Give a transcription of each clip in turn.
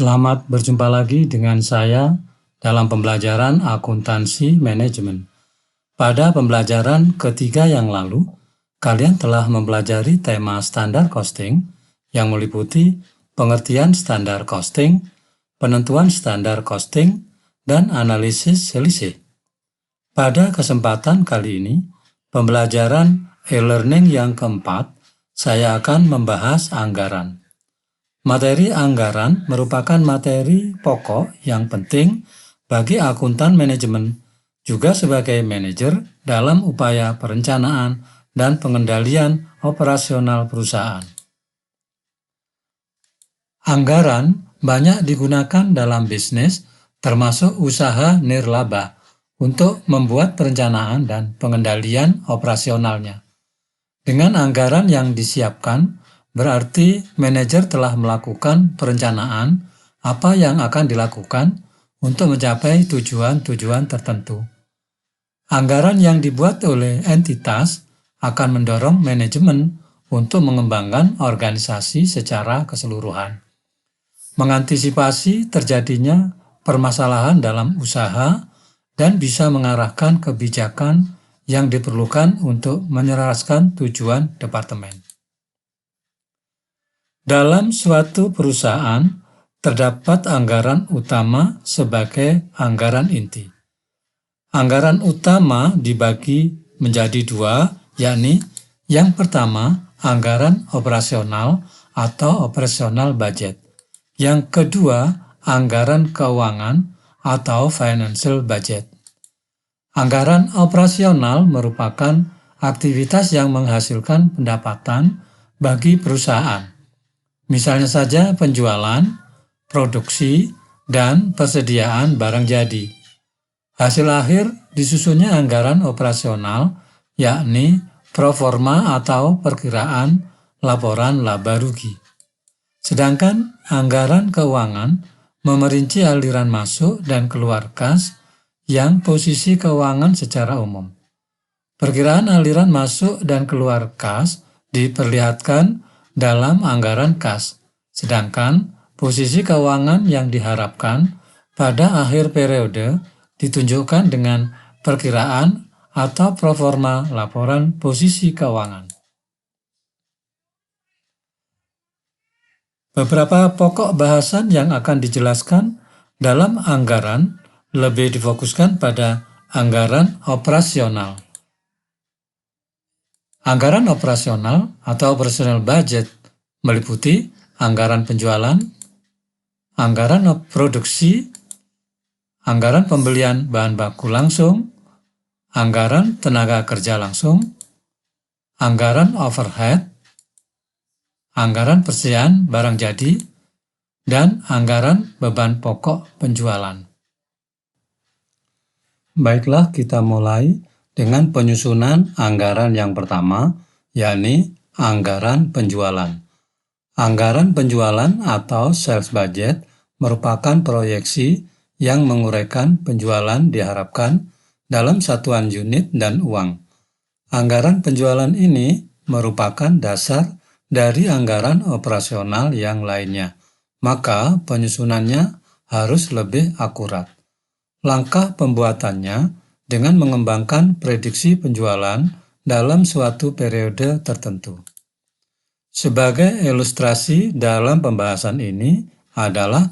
Selamat berjumpa lagi dengan saya dalam pembelajaran akuntansi manajemen. Pada pembelajaran ketiga yang lalu, kalian telah mempelajari tema standar costing yang meliputi pengertian standar costing, penentuan standar costing, dan analisis selisih. Pada kesempatan kali ini, pembelajaran e-learning yang keempat, saya akan membahas anggaran. Materi anggaran merupakan materi pokok yang penting bagi akuntan manajemen, juga sebagai manajer dalam upaya perencanaan dan pengendalian operasional perusahaan. Anggaran banyak digunakan dalam bisnis, termasuk usaha nirlaba, untuk membuat perencanaan dan pengendalian operasionalnya. Dengan anggaran yang disiapkan, berarti manajer telah melakukan perencanaan apa yang akan dilakukan untuk mencapai tujuan-tujuan tertentu. Anggaran yang dibuat oleh entitas akan mendorong manajemen untuk mengembangkan organisasi secara keseluruhan, mengantisipasi terjadinya permasalahan dalam usaha, dan bisa mengarahkan kebijakan yang diperlukan untuk menyelaraskan tujuan departemen. Dalam suatu perusahaan, terdapat anggaran utama sebagai anggaran inti. Anggaran utama dibagi menjadi dua, yakni yang pertama, anggaran operasional atau operational budget. Yang kedua, anggaran keuangan atau financial budget. Anggaran operasional merupakan aktivitas yang menghasilkan pendapatan bagi perusahaan. Misalnya saja penjualan, produksi, dan persediaan barang jadi. Hasil akhir disusunnya anggaran operasional, yakni proforma atau perkiraan laporan laba rugi. Sedangkan anggaran keuangan memerinci aliran masuk dan keluar kas yang posisi keuangan secara umum. Perkiraan aliran masuk dan keluar kas diperlihatkan dalam anggaran kas, sedangkan posisi keuangan yang diharapkan pada akhir periode ditunjukkan dengan perkiraan atau proforma laporan posisi keuangan. Beberapa pokok bahasan yang akan dijelaskan dalam anggaran lebih difokuskan pada anggaran operasional. Anggaran operasional atau operational budget meliputi anggaran penjualan, anggaran produksi, anggaran pembelian bahan baku langsung, anggaran tenaga kerja langsung, anggaran overhead, anggaran persediaan barang jadi, dan anggaran beban pokok penjualan. Baiklah, kita mulai dengan penyusunan anggaran yang pertama, yakni anggaran penjualan. Anggaran penjualan atau sales budget merupakan proyeksi yang menguraikan penjualan diharapkan dalam satuan unit dan uang. Anggaran penjualan ini merupakan dasar dari anggaran operasional yang lainnya, maka penyusunannya harus lebih akurat. Langkah pembuatannya dengan mengembangkan prediksi penjualan dalam suatu periode tertentu. Sebagai ilustrasi dalam pembahasan ini adalah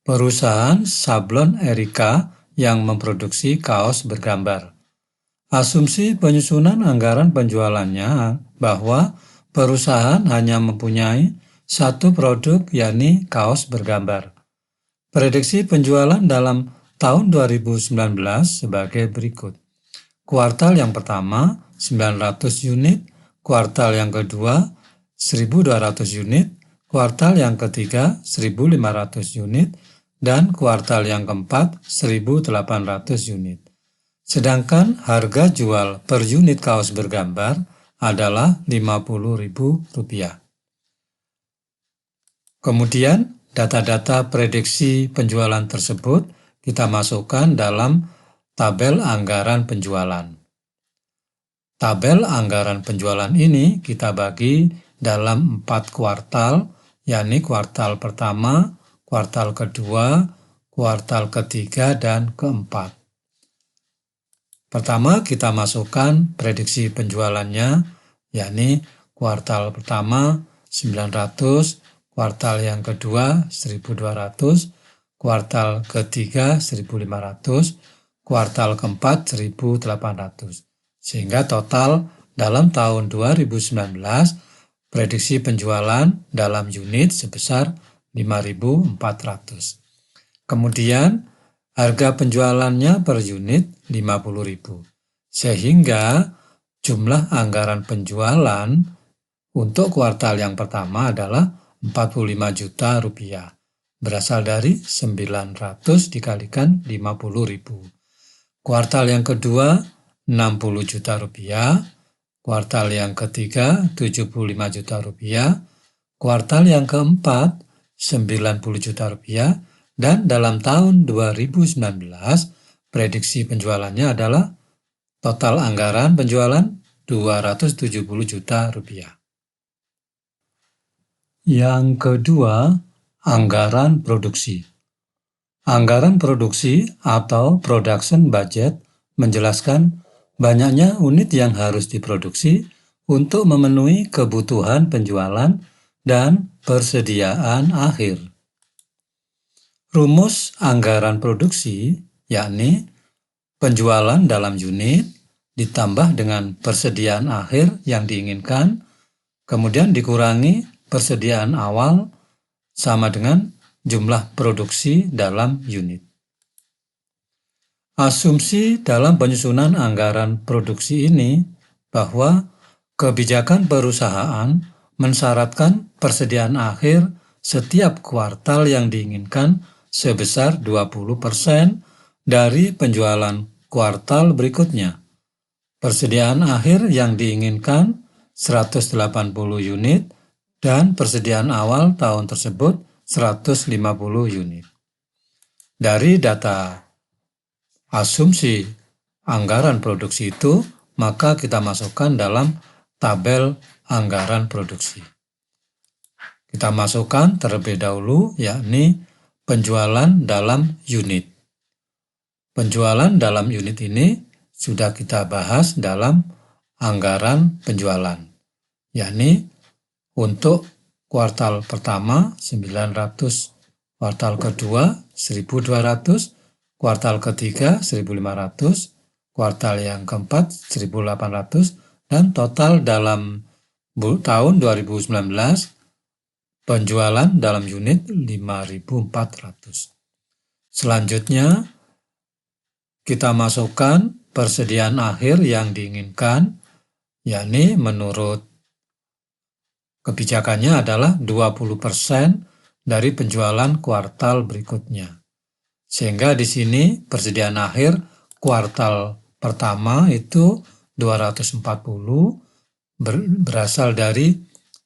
perusahaan sablon Erika yang memproduksi kaos bergambar. Asumsi penyusunan anggaran penjualannya bahwa perusahaan hanya mempunyai satu produk, yakni kaos bergambar. Prediksi penjualan dalam tahun 2019 sebagai berikut. Kuartal yang pertama 900 unit, kuartal yang kedua 1.200 unit, kuartal yang ketiga 1.500 unit, dan kuartal yang keempat 1.800 unit. Sedangkan harga jual per unit kaos bergambar adalah Rp50.000. Kemudian data-data prediksi penjualan tersebut kita masukkan dalam tabel anggaran penjualan. Tabel anggaran penjualan ini kita bagi dalam 4 kuartal, yakni kuartal pertama, kuartal kedua, kuartal ketiga, dan keempat. Pertama, kita masukkan prediksi penjualannya, yakni kuartal pertama 900, kuartal yang kedua 1200, kuartal ketiga 1500, kuartal keempat 1800. Sehingga total dalam tahun 2019 prediksi penjualan dalam unit sebesar 5.400. Kemudian harga penjualannya per unit 50.000. Sehingga jumlah anggaran penjualan untuk kuartal yang pertama adalah 45 juta rupiah. Berasal dari 900 dikalikan 50.000. Kuartal yang kedua 60 juta rupiah. Kuartal yang ketiga 75 juta rupiah. Kuartal yang keempat 90 juta rupiah. Dan dalam tahun 2019, prediksi penjualannya adalah total anggaran penjualan 270 juta rupiah. Yang kedua, anggaran produksi. Anggaran produksi atau production budget menjelaskan banyaknya unit yang harus diproduksi untuk memenuhi kebutuhan penjualan dan persediaan akhir. Rumus anggaran produksi, yakni penjualan dalam unit ditambah dengan persediaan akhir yang diinginkan, kemudian dikurangi persediaan awal sama dengan jumlah produksi dalam unit. Asumsi dalam penyusunan anggaran produksi ini bahwa kebijakan perusahaan mensyaratkan persediaan akhir setiap kuartal yang diinginkan sebesar 20% dari penjualan kuartal berikutnya. Persediaan akhir yang diinginkan 180 unit dan persediaan awal tahun tersebut 150 unit. Dari data asumsi anggaran produksi itu, maka kita masukkan dalam tabel anggaran produksi. Kita masukkan terlebih dahulu, yakni penjualan dalam unit. Penjualan dalam unit ini sudah kita bahas dalam anggaran penjualan, yakni untuk kuartal pertama 900, kuartal kedua 1.200, kuartal ketiga 1.500, kuartal yang keempat 1.800, dan total dalam tahun 2019 penjualan dalam unit 5.400. Selanjutnya, kita masukkan persediaan akhir yang diinginkan, yakni menurut kebijakannya adalah 20% dari penjualan kuartal berikutnya. Sehingga di sini persediaan akhir kuartal pertama itu 240 berasal dari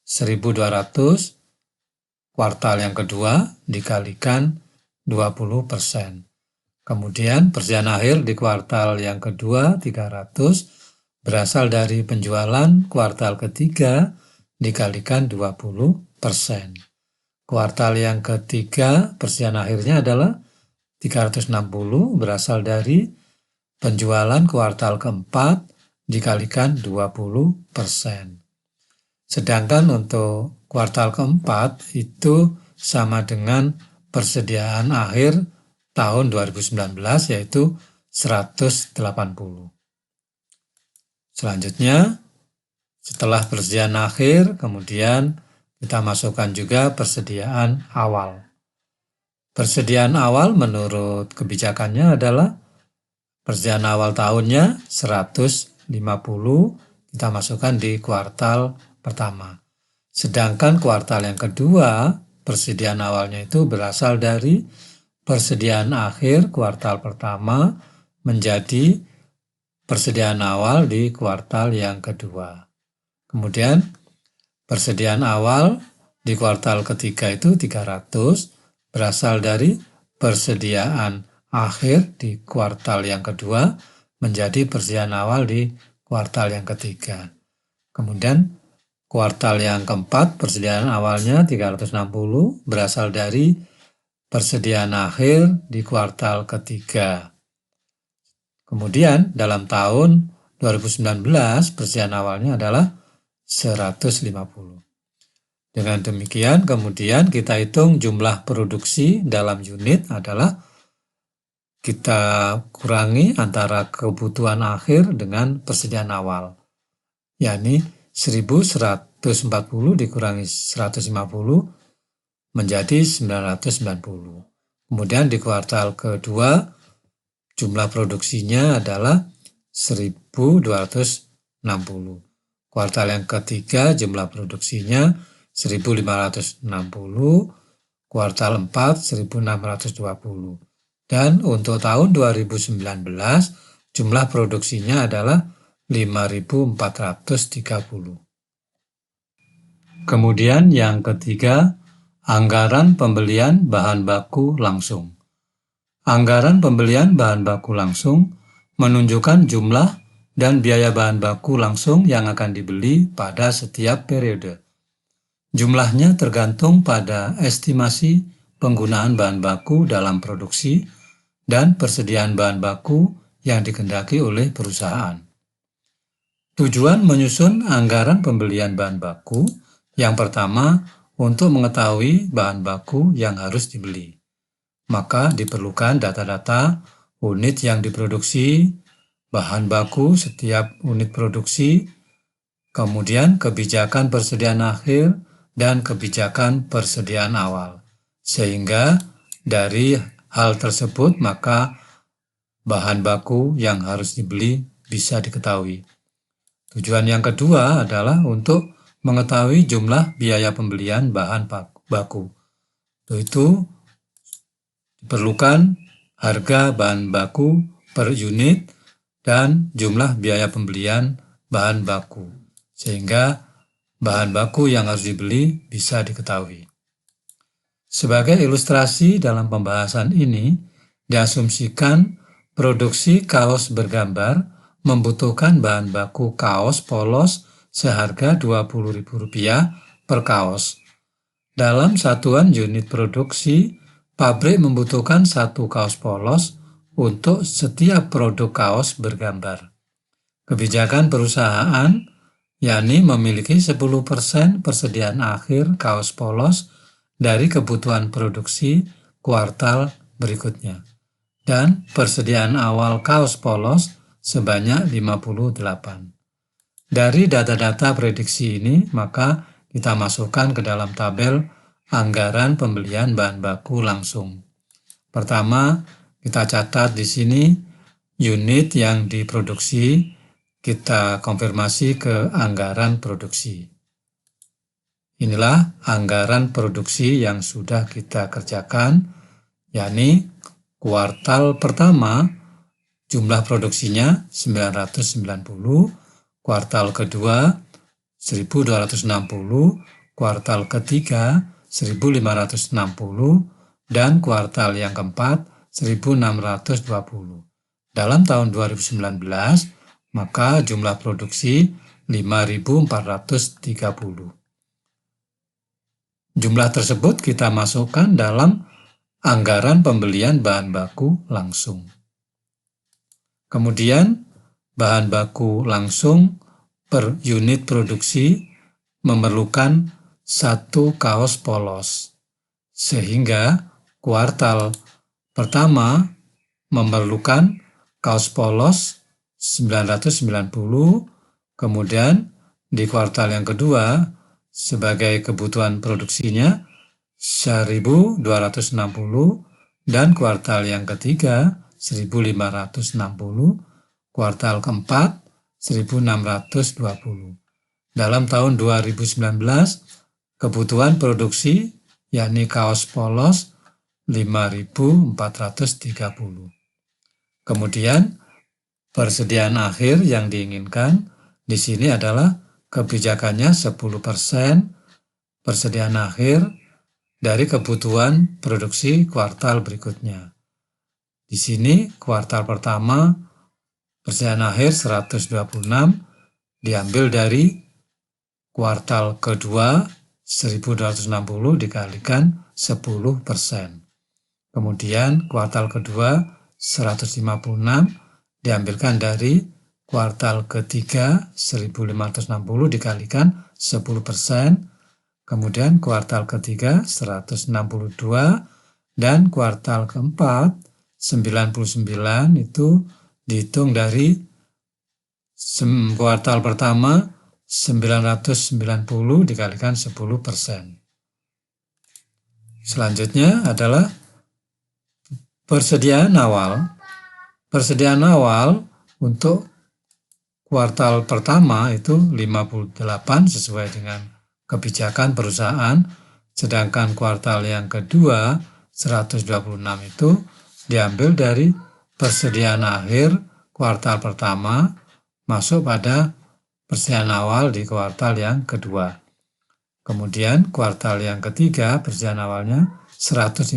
1.200, kuartal yang kedua dikalikan 20%. Kemudian persediaan akhir di kuartal yang kedua 300 berasal dari penjualan kuartal ketiga dikalikan 20%. Kuartal yang ketiga persediaan akhirnya adalah 360 berasal dari penjualan kuartal keempat dikalikan 20%. Sedangkan untuk kuartal keempat itu sama dengan persediaan akhir tahun 2019 yaitu 180. Selanjutnya, setelah persediaan akhir, kemudian kita masukkan juga persediaan awal. Persediaan awal menurut kebijakannya adalah persediaan awal tahunnya 150, kita masukkan di kuartal pertama. Sedangkan kuartal yang kedua, persediaan awalnya itu berasal dari persediaan akhir kuartal pertama menjadi persediaan awal di kuartal yang kedua. Kemudian persediaan awal di kuartal ketiga itu 300 berasal dari persediaan akhir di kuartal yang kedua menjadi persediaan awal di kuartal yang ketiga. Kemudian kuartal yang keempat persediaan awalnya 360 berasal dari persediaan akhir di kuartal ketiga. Kemudian dalam tahun 2019 persediaan awalnya adalah 150. Dengan demikian kemudian kita hitung jumlah produksi dalam unit adalah kita kurangi antara kebutuhan akhir dengan persediaan awal, yakni 1140 dikurangi 150 menjadi 990. Kemudian di kuartal kedua jumlah produksinya adalah 1260. Kuartal yang ketiga jumlah produksinya 1560, kuartal 4 1620. Dan untuk tahun 2019 jumlah produksinya adalah 5.430. Kemudian yang ketiga, anggaran pembelian bahan baku langsung. Anggaran pembelian bahan baku langsung menunjukkan jumlah dan biaya bahan baku langsung yang akan dibeli pada setiap periode. Jumlahnya tergantung pada estimasi penggunaan bahan baku dalam produksi dan persediaan bahan baku yang dikehendaki oleh perusahaan. Tujuan menyusun anggaran pembelian bahan baku yang pertama untuk mengetahui bahan baku yang harus dibeli. Maka diperlukan data-data unit yang diproduksi, bahan baku setiap unit produksi, kemudian kebijakan persediaan akhir dan kebijakan persediaan awal. Sehingga dari hal tersebut maka bahan baku yang harus dibeli bisa diketahui. Tujuan yang kedua adalah untuk mengetahui jumlah biaya pembelian bahan baku. Itu diperlukan harga bahan baku per unit dan jumlah biaya pembelian bahan baku. Sehingga bahan baku yang harus dibeli bisa diketahui. Sebagai ilustrasi dalam pembahasan ini, diasumsikan produksi kaos bergambar membutuhkan bahan baku kaos polos seharga Rp20.000 per kaos. Dalam satuan unit produksi, pabrik membutuhkan satu kaos polos untuk setiap produk kaos bergambar. Kebijakan perusahaan, yakni memiliki 10% persediaan akhir kaos polos dari kebutuhan produksi kuartal berikutnya, dan persediaan awal kaos polos sebanyak 58. Dari data-data prediksi ini, maka kita masukkan ke dalam tabel anggaran pembelian bahan baku langsung. Pertama, kita catat di sini unit yang diproduksi, kita konfirmasi ke anggaran produksi. Inilah anggaran produksi yang sudah kita kerjakan, yakni kuartal pertama jumlah produksinya 990, kuartal kedua 1260, kuartal ketiga 1560, dan kuartal yang keempat 1620. Dalam tahun 2019, maka jumlah produksi 5.430. Jumlah tersebut kita masukkan dalam anggaran pembelian bahan baku langsung. Kemudian, bahan baku langsung per unit produksi memerlukan satu kaos polos, sehingga kuartal pertama memerlukan kaos polos 990, kemudian di kuartal yang kedua sebagai kebutuhan produksinya 1.260, dan kuartal yang ketiga 1.560, kuartal keempat 1.620. Dalam tahun 2019, kebutuhan produksi yakni kaos polos 5.430. Kemudian persediaan akhir yang diinginkan di sini adalah kebijakannya 10% persediaan akhir dari kebutuhan produksi kuartal berikutnya. Di sini kuartal pertama persediaan akhir 126 diambil dari kuartal kedua 1260 dikalikan 10%. Kemudian kuartal kedua 156 diambilkan dari kuartal ketiga 1560 dikalikan 10%. Kemudian kuartal ketiga 162 dan kuartal keempat 99 itu dihitung dari kuartal pertama 990 dikalikan 10%. Selanjutnya adalah persediaan awal. Persediaan awal untuk kuartal pertama itu 58 sesuai dengan kebijakan perusahaan, sedangkan kuartal yang kedua 126 itu diambil dari persediaan akhir kuartal pertama masuk pada persediaan awal di kuartal yang kedua. Kemudian kuartal yang ketiga persediaan awalnya 156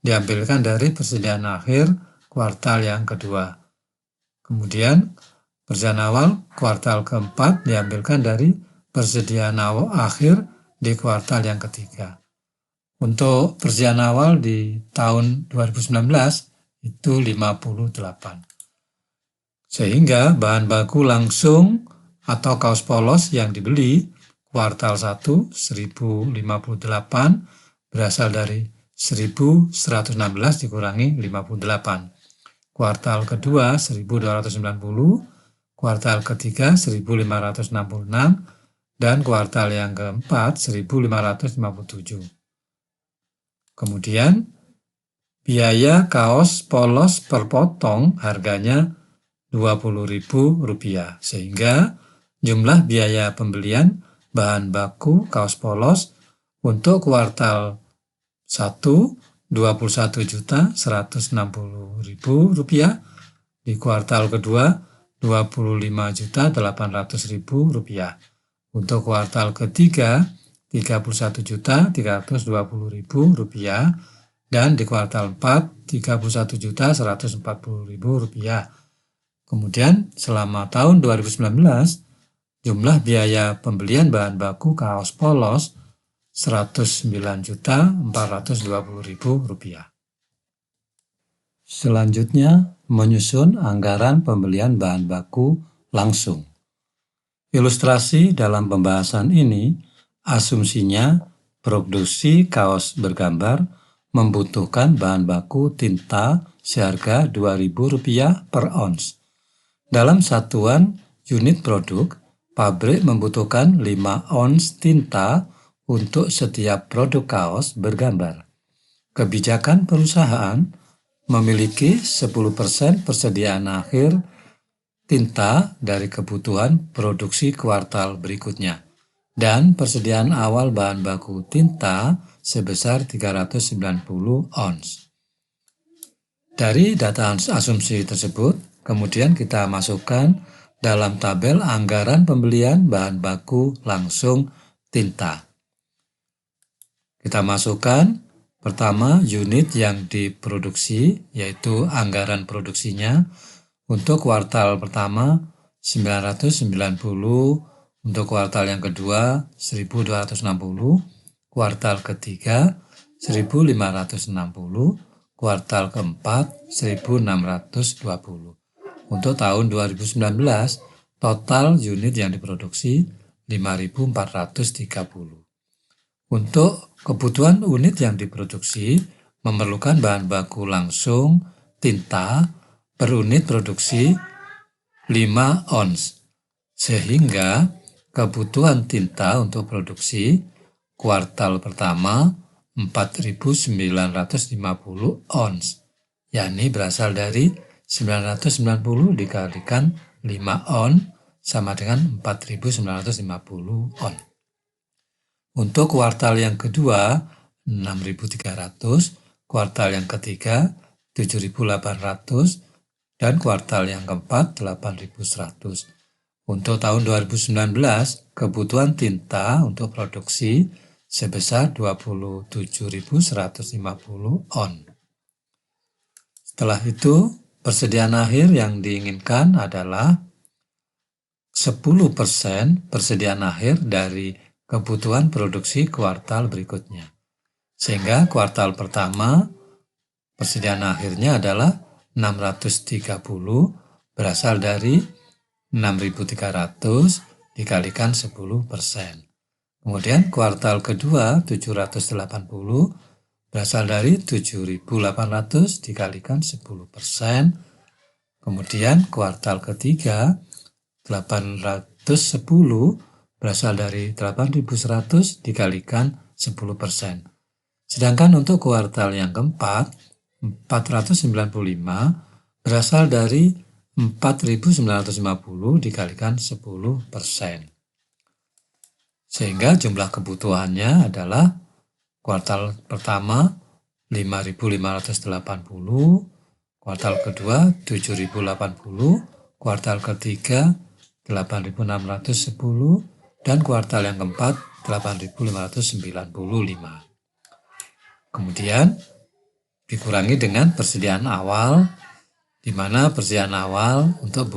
diambilkan dari persediaan akhir kuartal yang kedua. Kemudian persediaan awal kuartal keempat diambilkan dari persediaan awal akhir di kuartal yang ketiga. Untuk persediaan awal di tahun 2019 itu 58. Sehingga bahan baku langsung atau kaos polos yang dibeli kuartal 1 1058 berasal dari 1116 dikurangi 58. Kuartal kedua 1290, kuartal ketiga 1566, dan kuartal yang keempat 1557. Kemudian biaya kaos polos per potong harganya Rp20.000, sehingga jumlah biaya pembelian bahan baku kaos polos untuk kuartal 1 Rp21.160.000, di kuartal kedua Rp25.800.000, untuk kuartal ketiga Rp31.320.000, dan di kuartal 4 Rp31.140.000. Kemudian selama tahun 2019 jumlah biaya pembelian bahan baku kaos polos Rp109.420.000. Selanjutnya menyusun anggaran pembelian bahan baku langsung. Ilustrasi dalam pembahasan ini, asumsinya produksi kaos bergambar membutuhkan bahan baku tinta seharga Rp2.000 per ons. Dalam satuan unit produk, pabrik membutuhkan 5 ons tinta untuk setiap produk kaos bergambar. Kebijakan perusahaan memiliki 10% persediaan akhir tinta dari kebutuhan produksi kuartal berikutnya, dan persediaan awal bahan baku tinta sebesar 390 ons. Dari data asumsi tersebut, kemudian kita masukkan dalam tabel anggaran pembelian bahan baku langsung tinta. Kita masukkan pertama unit yang diproduksi, yaitu anggaran produksinya. Untuk kuartal pertama 990, untuk kuartal yang kedua 1260, kuartal ketiga 1560, kuartal keempat 1620. Untuk tahun 2019, total unit yang diproduksi 5.430. Untuk kebutuhan unit yang diproduksi memerlukan bahan baku langsung tinta per unit produksi 5 ons, sehingga kebutuhan tinta untuk produksi kuartal pertama 4.950 ons, yakni berasal dari 990 dikalikan 5 on sama dengan 4.950 on. Untuk kuartal yang kedua 6.300, kuartal yang ketiga 7.800, dan kuartal yang keempat 8.100. Untuk tahun 2019, kebutuhan tinta untuk produksi sebesar 27.150 on. Setelah itu, persediaan akhir yang diinginkan adalah 10% persediaan akhir dari kebutuhan produksi kuartal berikutnya. Sehingga kuartal pertama persediaan akhirnya adalah 630 berasal dari 6.300 dikalikan 10%. Kemudian kuartal kedua 780 berasal dari 7.800 dikalikan 10%. Kemudian kuartal ketiga 810 berasal dari 8.100 dikalikan 10%. Sedangkan untuk kuartal yang keempat 495 berasal dari 4.950 dikalikan 10%. Sehingga jumlah kebutuhannya adalah kuartal pertama 5.580, kuartal kedua 7.080, kuartal ketiga 8.610, dan kuartal yang keempat 8.595. Kemudian dikurangi dengan persediaan awal, di mana persediaan awal untuk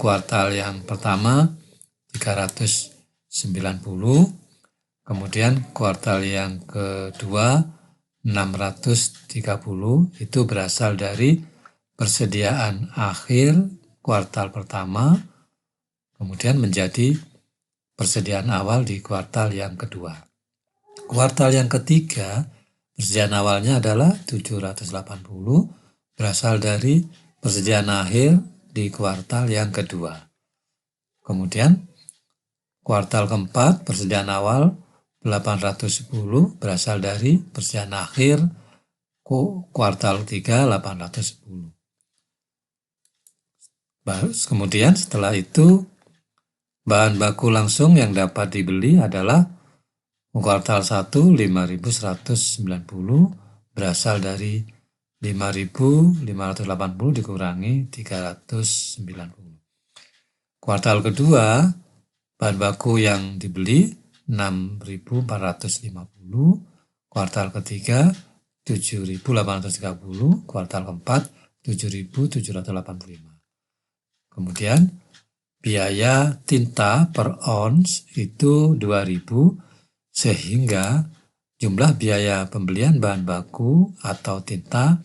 kuartal yang pertama 390, kemudian kuartal yang kedua 630 itu berasal dari persediaan akhir kuartal pertama, kemudian menjadi persediaan awal di kuartal yang kedua. Kuartal yang ketiga, persediaan awalnya adalah 780, berasal dari persediaan akhir di kuartal yang kedua. Kemudian kuartal keempat, persediaan awal 810 berasal dari persediaan akhir kuartal 3 810. Kemudian setelah itu bahan baku langsung yang dapat dibeli adalah kuartal 1 5.190 berasal dari 5.580 dikurangi 390. Kuartal kedua bahan baku yang dibeli 6.450, kuartal ketiga 7.830, kuartal keempat 7.785. Kemudian biaya tinta per ons itu 2.000, sehingga jumlah biaya pembelian bahan baku atau tinta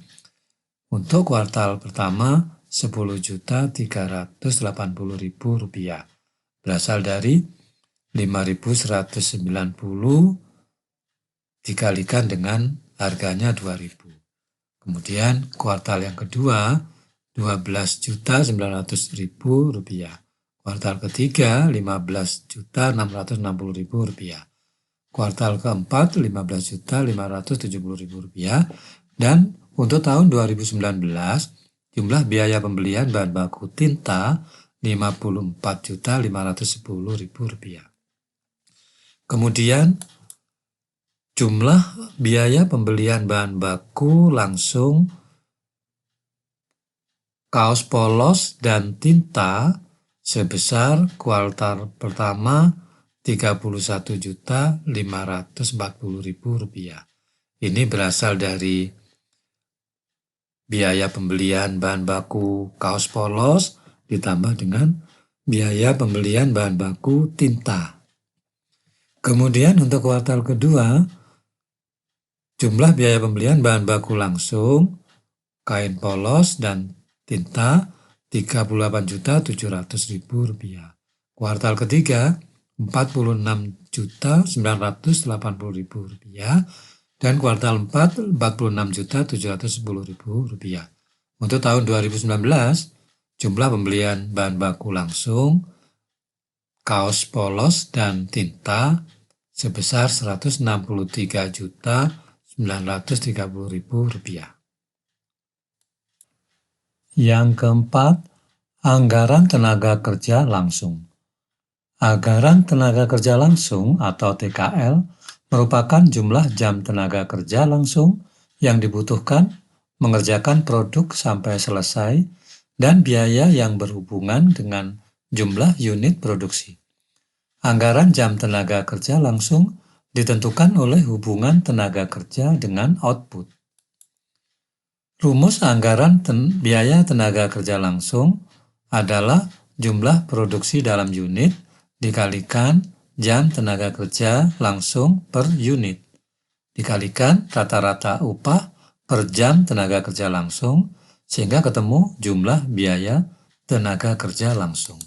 untuk kuartal pertama 10.380.000 rupiah berasal dari 5.190 dikalikan dengan harganya 2.000. Kemudian kuartal yang kedua 12.900.000 rupiah. Kuartal ketiga 15.660.000 rupiah. Kuartal keempat 15.570.000 rupiah. Dan untuk tahun 2019 jumlah biaya pembelian bahan baku tinta 54.510.000 rupiah. Kemudian jumlah biaya pembelian bahan baku langsung kaos polos dan tinta sebesar kuartal pertama 31.540.000 rupiah. Ini berasal dari biaya pembelian bahan baku kaos polos ditambah dengan biaya pembelian bahan baku tinta. Kemudian untuk kuartal kedua, jumlah biaya pembelian bahan baku langsung, kain polos dan tinta 38.700.000 rupiah. Kuartal ketiga 46.980.000 rupiah dan kuartal 4 46.710.000 rupiah. Untuk tahun 2019 jumlah pembelian bahan baku langsung, kaos polos dan tinta sebesar 163.930.000 rupiah. Yang keempat, anggaran tenaga kerja langsung. Anggaran tenaga kerja langsung atau TKL merupakan jumlah jam tenaga kerja langsung yang dibutuhkan mengerjakan produk sampai selesai dan biaya yang berhubungan dengan jumlah unit produksi. Anggaran jam tenaga kerja langsung ditentukan oleh hubungan tenaga kerja dengan output. Rumus anggaran biaya tenaga kerja langsung adalah jumlah produksi dalam unit dikalikan jam tenaga kerja langsung per unit, dikalikan rata-rata upah per jam tenaga kerja langsung, sehingga ketemu jumlah biaya tenaga kerja langsung.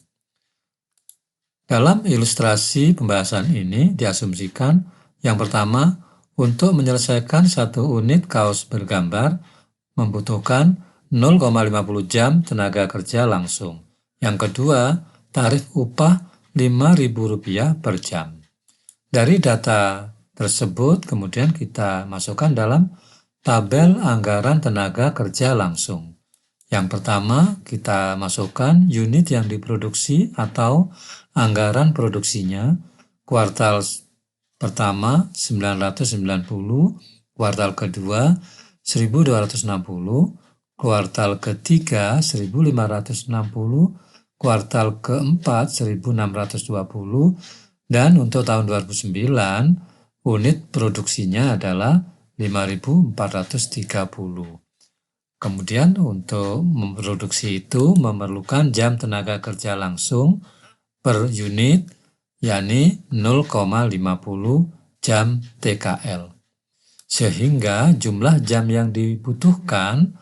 Dalam ilustrasi pembahasan ini diasumsikan yang pertama, untuk menyelesaikan satu unit kaos bergambar membutuhkan 0,50 jam tenaga kerja langsung. Yang kedua, tarif upah Rp5.000 per jam. Dari data tersebut kemudian kita masukkan dalam tabel anggaran tenaga kerja langsung. Yang pertama, kita masukkan unit yang diproduksi atau anggaran produksinya. Kuartal pertama 990, kuartal kedua 1260, kuartal ketiga 1560, kuartal keempat 1620, dan untuk tahun 2009 unit produksinya adalah 5430. Kemudian untuk memproduksi itu memerlukan jam tenaga kerja langsung per unit, yakni 0,50 jam TKL. Sehingga jumlah jam yang dibutuhkan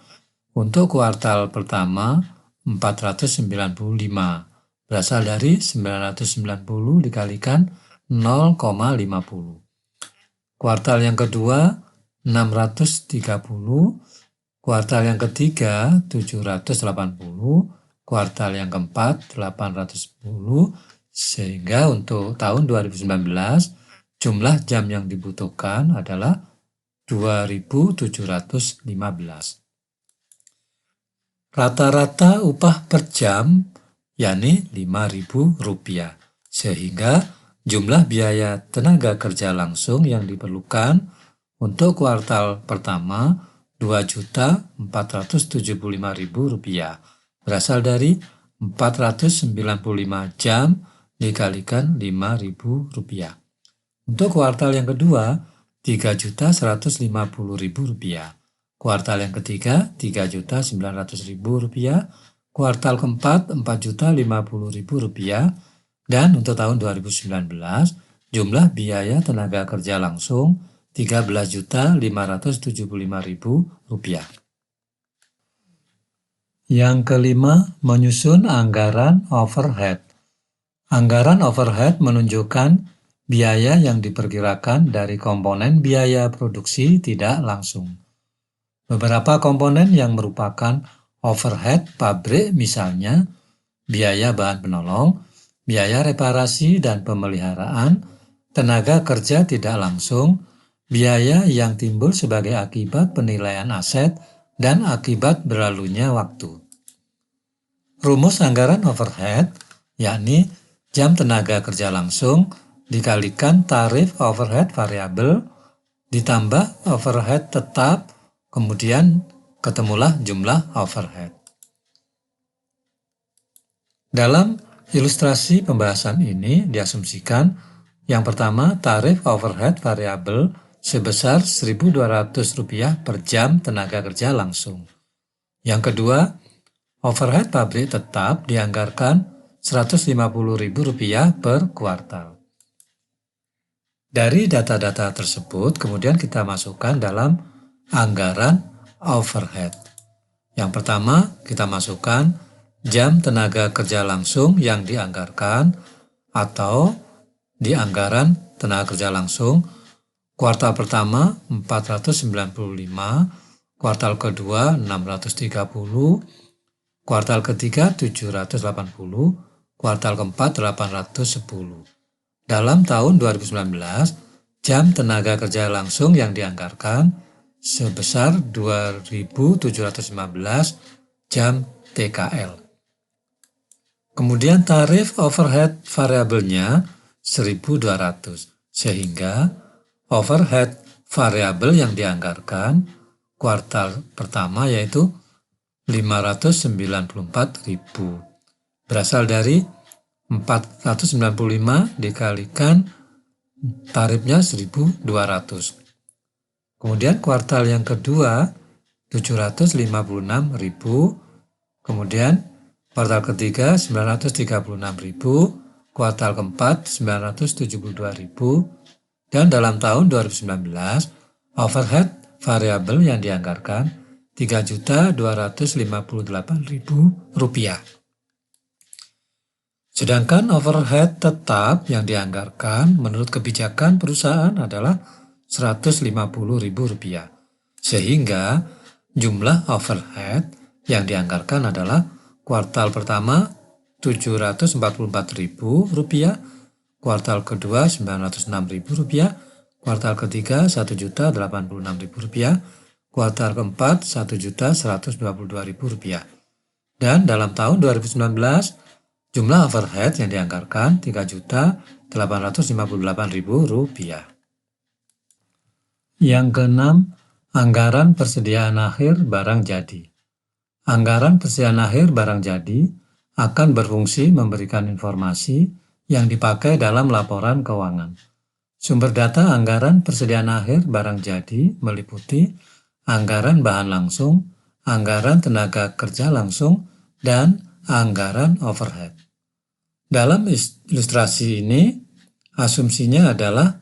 untuk kuartal pertama 495, berasal dari 990 dikalikan 0,50. Kuartal yang kedua 630, kuartal yang ketiga 780, kuartal yang keempat 810, sehingga untuk tahun 2019 jumlah jam yang dibutuhkan adalah 2.715. Rata-rata upah per jam yakni Rp5.000, sehingga jumlah biaya tenaga kerja langsung yang diperlukan untuk kuartal pertama Rp2.475.000, berasal dari 495 jam dikalikan Rp5.000. Untuk kuartal yang kedua Rp3.150.000, kuartal yang ketiga Rp3.900.000, kuartal keempat Rp4.050.000, dan untuk tahun 2019 jumlah biaya tenaga kerja langsung Rp13.575.000. Yang kelima, menyusun anggaran overhead. Anggaran overhead menunjukkan biaya yang diperkirakan dari komponen biaya produksi tidak langsung. Beberapa komponen yang merupakan overhead pabrik misalnya biaya bahan penolong, biaya reparasi dan pemeliharaan, tenaga kerja tidak langsung, biaya yang timbul sebagai akibat penilaian aset, dan akibat berlalunya waktu. Rumus anggaran overhead, yakni jam tenaga kerja langsung dikalikan tarif overhead variabel ditambah overhead tetap, kemudian ketemulah jumlah overhead. Dalam ilustrasi pembahasan ini diasumsikan yang pertama, tarif overhead variabel sebesar Rp1.200 per jam tenaga kerja langsung. Yang kedua, overhead pabrik tetap dianggarkan Rp150.000 per kuartal. Dari data-data tersebut, kemudian kita masukkan dalam anggaran overhead. Yang pertama, kita masukkan jam tenaga kerja langsung yang dianggarkan atau di anggaran tenaga kerja langsung kuartal pertama 495, kuartal kedua 630, kuartal ketiga 780, kuartal keempat 810. Dalam tahun 2019, jam tenaga kerja langsung yang dianggarkan sebesar 2.715 jam TKL. Kemudian tarif overhead variabelnya 1.200, sehingga overhead variabel yang dianggarkan kuartal pertama yaitu 594.000, berasal dari 495 dikalikan tarifnya 1.200. Kemudian kuartal yang kedua 756.000, kemudian kuartal ketiga 936.000, kuartal keempat 972.000, dan dalam tahun 2019 overhead variabel yang dianggarkan Rp3.258.000. Sedangkan overhead tetap yang dianggarkan menurut kebijakan perusahaan adalah Rp150.000. Sehingga jumlah overhead yang dianggarkan adalah kuartal pertama Rp744.000, kuartal kedua Rp906.000, kuartal ketiga Rp1.086.000, kuartal keempat Rp1.122.000. Dan dalam tahun 2019, jumlah overhead yang dianggarkan Rp3.858.000. Yang keenam, anggaran persediaan akhir barang jadi. Anggaran persediaan akhir barang jadi akan berfungsi memberikan informasi yang dipakai dalam laporan keuangan. Sumber data anggaran persediaan akhir barang jadi meliputi anggaran bahan langsung, anggaran tenaga kerja langsung, dan anggaran overhead. Dalam ilustrasi ini, asumsinya adalah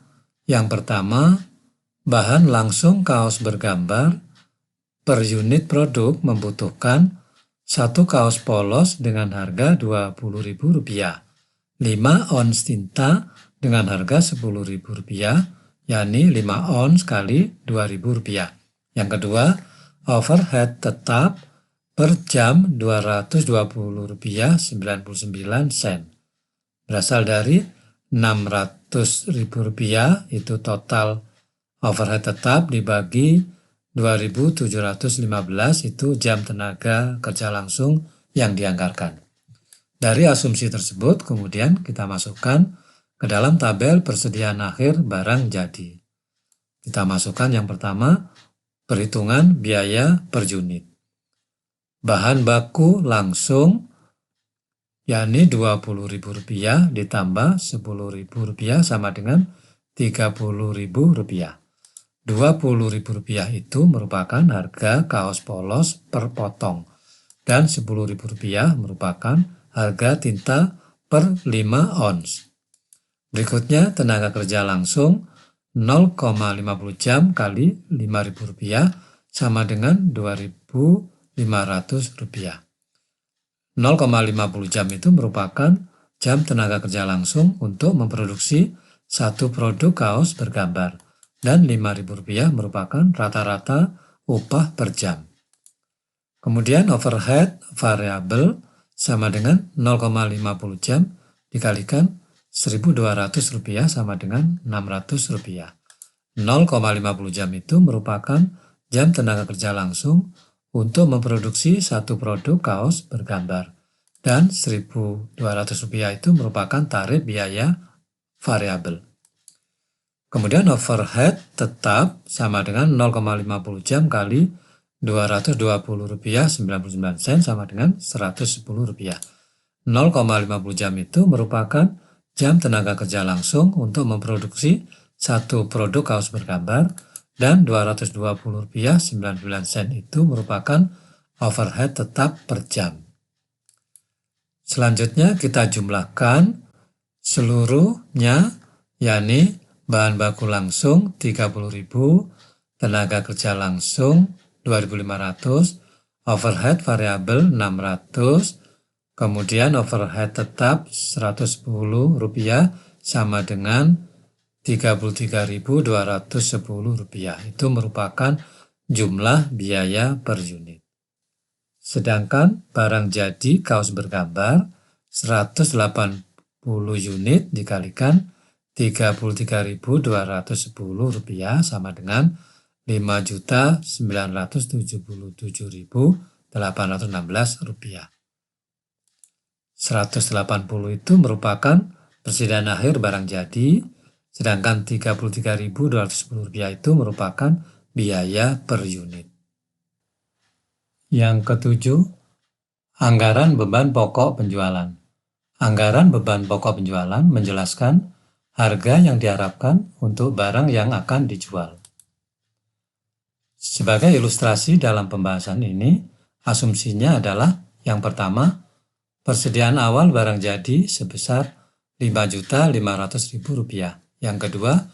yang pertama, bahan langsung kaos bergambar per unit produk membutuhkan 1 kaos polos dengan harga Rp20.000, 5 ons tinta dengan harga Rp10.000, yakni 5 ons kali Rp2.000. Yang kedua, overhead tetap per jam Rp220.99. Berasal dari Rp600.000 itu total overhead tetap dibagi 2.715 itu jam tenaga kerja langsung yang dianggarkan. Dari asumsi tersebut kemudian kita masukkan ke dalam tabel persediaan akhir barang jadi. Kita masukkan yang pertama, perhitungan biaya per unit. Bahan baku langsung yakni Rp20.000 ditambah Rp10.000 sama dengan Rp30.000. Rp20.000 itu merupakan harga kaos polos per potong dan Rp10.000 merupakan harga tinta per 5 ons. Berikutnya tenaga kerja langsung 0,50 jam kali Rp5.000 sama dengan Rp2.500. 0,50 jam itu merupakan jam tenaga kerja langsung untuk memproduksi satu produk kaos bergambar dan Rp5.000 merupakan rata-rata upah per jam. Kemudian overhead variabel sama dengan 0,50 jam dikalikan Rp1.200 sama dengan Rp600. 0,50 jam itu merupakan jam tenaga kerja langsung untuk memproduksi satu produk kaos bergambar dan Rp1.200 itu merupakan tarif biaya variabel. Kemudian overhead tetap sama dengan 0,50 jam kali Rp220.99 sama dengan Rp110. 0,50 jam itu merupakan jam tenaga kerja langsung untuk memproduksi satu produk kaos bergambar dan Rp220.99 itu merupakan overhead tetap per jam. Selanjutnya kita jumlahkan seluruhnya, yakni bahan baku langsung Rp30.000, tenaga kerja langsung Rp2.500, overhead variabel Rp600, kemudian overhead tetap Rp110 sama dengan Rp33.210. Itu merupakan jumlah biaya per unit. Sedangkan barang jadi kaos bergambar 180 unit dikalikan Rp33.210 sama dengan Rp5.977.816. 180 itu merupakan persediaan akhir barang jadi, sedangkan Rp33.210 itu merupakan biaya per unit. Yang ketujuh, anggaran beban pokok penjualan. Anggaran beban pokok penjualan menjelaskan harga yang diharapkan untuk barang yang akan dijual. Sebagai ilustrasi dalam pembahasan ini, asumsinya adalah yang pertama, persediaan awal barang jadi sebesar Rp5.500.000. Yang kedua,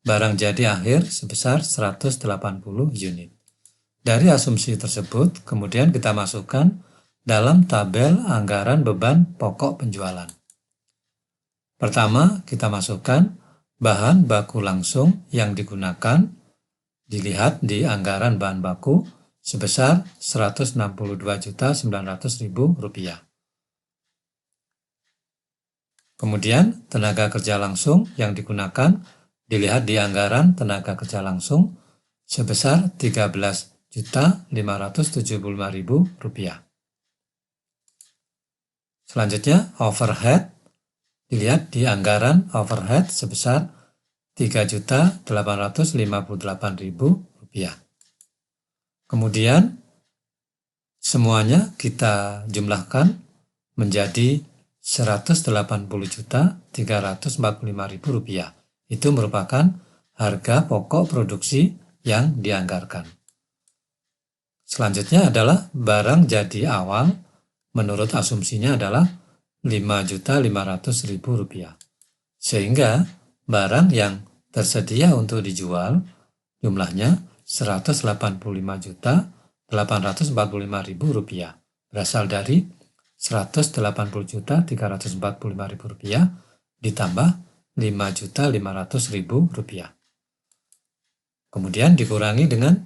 barang jadi akhir sebesar 180 unit. Dari asumsi tersebut, kemudian kita masukkan dalam tabel anggaran beban pokok penjualan. Pertama, kita masukkan bahan baku langsung yang digunakan, dilihat di anggaran bahan baku sebesar Rp162.900.000. Kemudian, tenaga kerja langsung yang digunakan dilihat di anggaran tenaga kerja langsung sebesar Rp13.575.000. Selanjutnya, overhead dilihat di anggaran overhead sebesar Rp3.858.000. Kemudian, semuanya kita jumlahkan menjadi Rp180.345.000. Itu merupakan harga pokok produksi yang dianggarkan. Selanjutnya adalah barang jadi awal, menurut asumsinya adalah Rp5.500.000. Sehingga barang yang tersedia untuk dijual jumlahnya Rp185.845.000 berasal dari Rp180.345.000 ditambah Rp5.500.000. Kemudian dikurangi dengan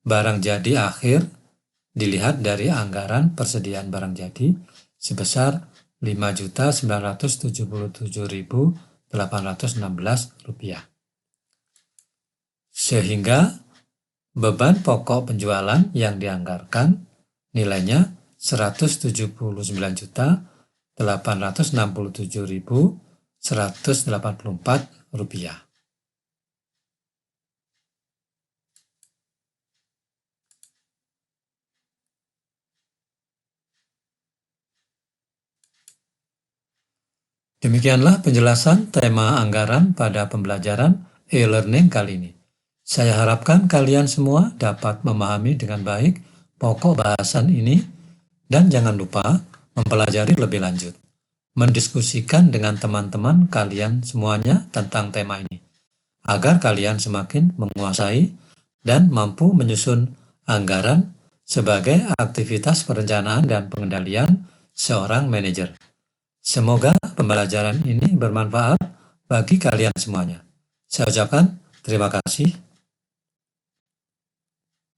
barang jadi akhir dilihat dari anggaran persediaan barang jadi sebesar Rp5.977.816. Sehingga beban pokok penjualan yang dianggarkan nilainya Rp179.867.184. Demikianlah penjelasan tema anggaran pada pembelajaran e-learning kali ini. Saya harapkan kalian semua dapat memahami dengan baik pokok bahasan ini dan jangan lupa mempelajari lebih lanjut, mendiskusikan dengan teman-teman kalian semuanya tentang tema ini, agar kalian semakin menguasai dan mampu menyusun anggaran sebagai aktivitas perencanaan dan pengendalian seorang manajer. Semoga pembelajaran ini bermanfaat bagi kalian semuanya. Saya ucapkan terima kasih.